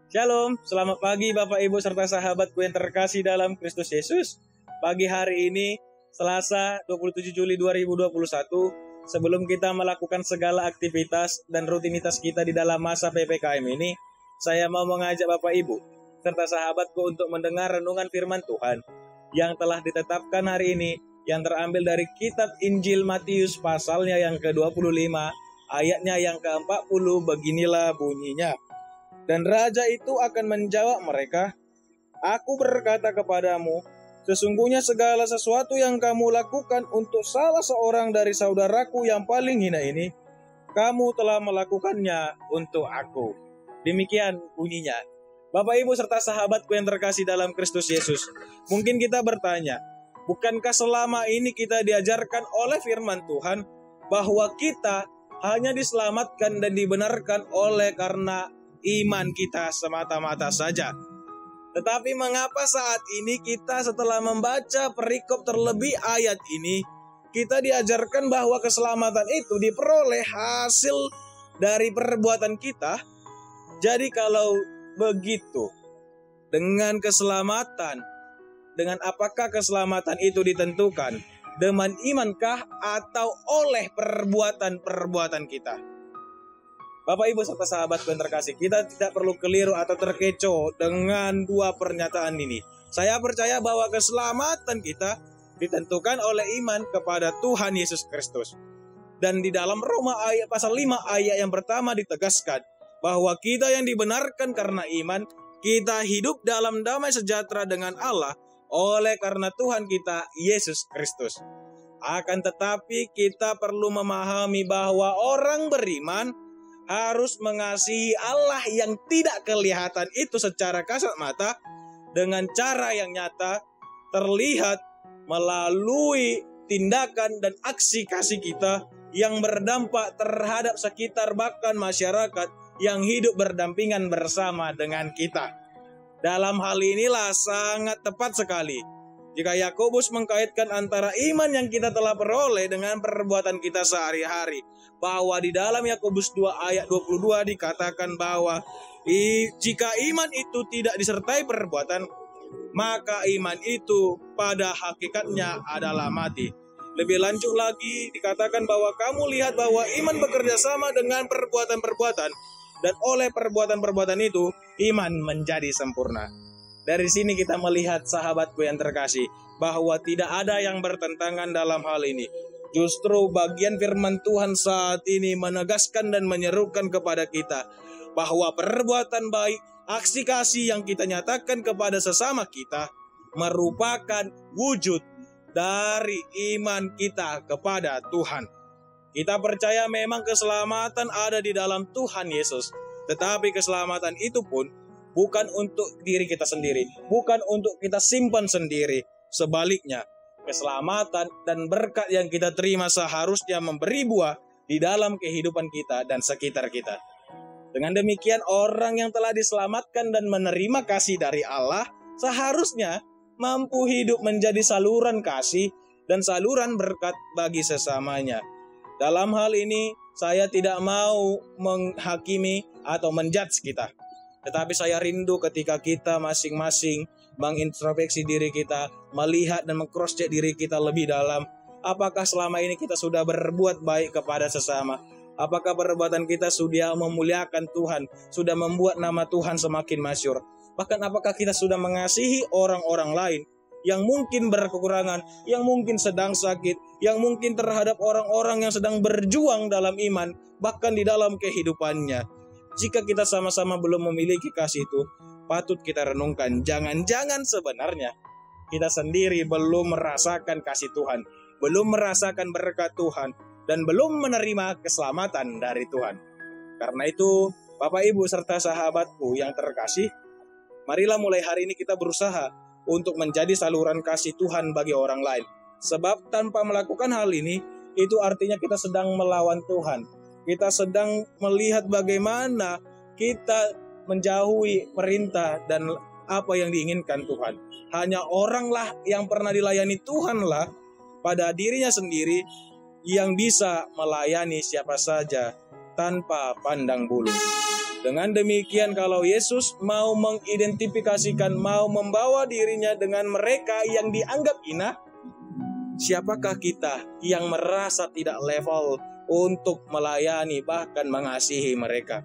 Shalom, selamat pagi Bapak Ibu serta sahabatku yang terkasih dalam Kristus Yesus. Pagi hari ini, Selasa 27 Juli 2021, sebelum kita melakukan segala aktivitas dan rutinitas kita di dalam masa PPKM ini, saya mau mengajak Bapak Ibu serta sahabatku untuk mendengar renungan firman Tuhan yang telah ditetapkan hari ini, yang terambil dari kitab Injil Matius pasalnya yang ke-25, ayatnya yang ke-40, beginilah bunyinya. Dan raja itu akan menjawab mereka, "Aku berkata kepadamu, sesungguhnya segala sesuatu yang kamu lakukan untuk salah seorang dari saudaraku yang paling hina ini, kamu telah melakukannya untuk aku." Demikian bunyinya. Bapak Ibu serta sahabatku yang terkasih dalam Kristus Yesus, mungkin kita bertanya, bukankah selama ini kita diajarkan oleh firman Tuhan bahwa kita hanya diselamatkan dan dibenarkan oleh karena iman kita semata-mata saja? Tetapi mengapa saat ini kita setelah membaca perikop terlebih ayat ini, kita diajarkan bahwa keselamatan itu diperoleh hasil dari perbuatan kita? Jadi kalau begitu, dengan keselamatan, dengan apakah keselamatan itu ditentukan? Dengan imankah atau oleh perbuatan-perbuatan kita? Bapak Ibu serta sahabatku yang terkasih, kita tidak perlu keliru atau terkecoh dengan dua pernyataan ini. Saya percaya bahwa keselamatan kita ditentukan oleh iman kepada Tuhan Yesus Kristus. Dan di dalam Roma pasal 5 ayat yang pertama ditegaskan bahwa kita yang dibenarkan karena iman, kita hidup dalam damai sejahtera dengan Allah oleh karena Tuhan kita Yesus Kristus. Akan tetapi kita perlu memahami bahwa orang beriman harus mengasihi Allah yang tidak kelihatan itu secara kasat mata dengan cara yang nyata, terlihat melalui tindakan dan aksi kasih kita yang berdampak terhadap sekitar, bahkan masyarakat yang hidup berdampingan bersama dengan kita. Dalam hal inilah sangat tepat sekali jika Yakobus mengkaitkan antara iman yang kita telah peroleh dengan perbuatan kita sehari-hari. Bahwa di dalam Yakobus 2 ayat 22 dikatakan bahwa jika iman itu tidak disertai perbuatan, maka iman itu pada hakikatnya adalah mati. Lebih lanjut lagi dikatakan bahwa kamu lihat bahwa iman bekerja sama dengan perbuatan-perbuatan, dan oleh perbuatan-perbuatan itu iman menjadi sempurna. Dari sini kita melihat sahabatku yang terkasih bahwa tidak ada yang bertentangan dalam hal ini. Justru bagian firman Tuhan saat ini menegaskan dan menyerukan kepada kita bahwa perbuatan baik, aksi kasih yang kita nyatakan kepada sesama kita merupakan wujud dari iman kita kepada Tuhan. Kita percaya memang keselamatan ada di dalam Tuhan Yesus, tetapi keselamatan itu pun bukan untuk diri kita sendiri, bukan untuk kita simpan sendiri. Sebaliknya, keselamatan dan berkat yang kita terima seharusnya memberi buah di dalam kehidupan kita dan sekitar kita. Dengan demikian, orang yang telah diselamatkan dan menerima kasih dari Allah seharusnya mampu hidup menjadi saluran kasih dan saluran berkat bagi sesamanya. Dalam hal ini, saya tidak mau menghakimi atau menjudge kita. Tetapi saya rindu ketika kita masing-masing mengintrospeksi diri kita, melihat dan meng-cross-check diri kita lebih dalam. Apakah selama ini kita sudah berbuat baik kepada sesama? Apakah perbuatan kita sudah memuliakan Tuhan, sudah membuat nama Tuhan semakin masyhur? Bahkan apakah kita sudah mengasihi orang-orang lain yang mungkin berkekurangan, yang mungkin sedang sakit, yang mungkin terhadap orang-orang yang sedang berjuang dalam iman, bahkan di dalam kehidupannya? Jika kita sama-sama belum memiliki kasih itu, patut kita renungkan. Jangan-jangan sebenarnya kita sendiri belum merasakan kasih Tuhan, belum merasakan berkat Tuhan, dan belum menerima keselamatan dari Tuhan. Karena itu, Bapak Ibu serta sahabatku yang terkasih, marilah mulai hari ini kita berusaha untuk menjadi saluran kasih Tuhan bagi orang lain. Sebab tanpa melakukan hal ini, itu artinya kita sedang melawan Tuhan. Kita sedang melihat bagaimana kita menjauhi perintah dan apa yang diinginkan Tuhan. Hanya oranglah yang pernah dilayani Tuhanlah pada dirinya sendiri yang bisa melayani siapa saja tanpa pandang bulu. Dengan demikian kalau Yesus mau mengidentifikasikan, mau membawa dirinya dengan mereka yang dianggap hina, siapakah kita yang merasa tidak level untuk melayani bahkan mengasihi mereka?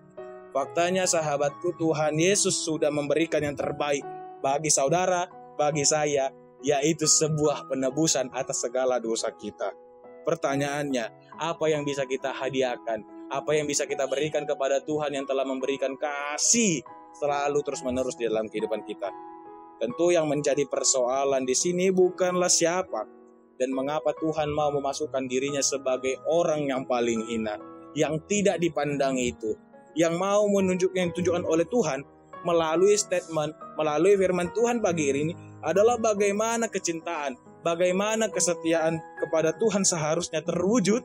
Faktanya sahabatku, Tuhan Yesus sudah memberikan yang terbaik bagi saudara, bagi saya, yaitu sebuah penebusan atas segala dosa kita. Pertanyaannya, apa yang bisa kita hadiahkan? Apa yang bisa kita berikan kepada Tuhan yang telah memberikan kasih selalu terus-menerus di dalam kehidupan kita? Tentu yang menjadi persoalan di sini bukanlah siapa dan mengapa Tuhan mau memasukkan dirinya sebagai orang yang paling hina, yang tidak dipandang itu, yang mau menunjukkan yang ditunjukkan oleh Tuhan melalui statement, melalui firman Tuhan pagi ini adalah bagaimana kecintaan, bagaimana kesetiaan kepada Tuhan seharusnya terwujud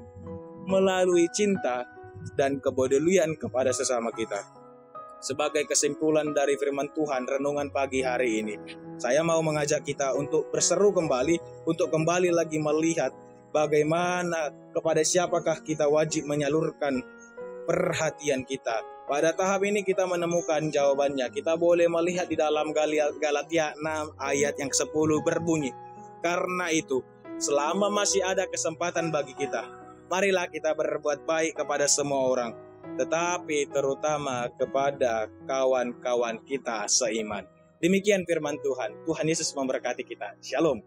melalui cinta dan kepedulian kepada sesama kita. Sebagai kesimpulan dari firman Tuhan renungan pagi hari ini, saya mau mengajak kita untuk berseru kembali, untuk kembali lagi melihat bagaimana kepada siapakah kita wajib menyalurkan perhatian kita. Pada tahap ini kita menemukan jawabannya. Kita boleh melihat di dalam Galatia 6 ayat yang 10 berbunyi, karena itu selama masih ada kesempatan bagi kita, marilah kita berbuat baik kepada semua orang, tetapi terutama kepada kawan-kawan kita seiman. Demikian firman Tuhan. Tuhan Yesus memberkati kita. Shalom.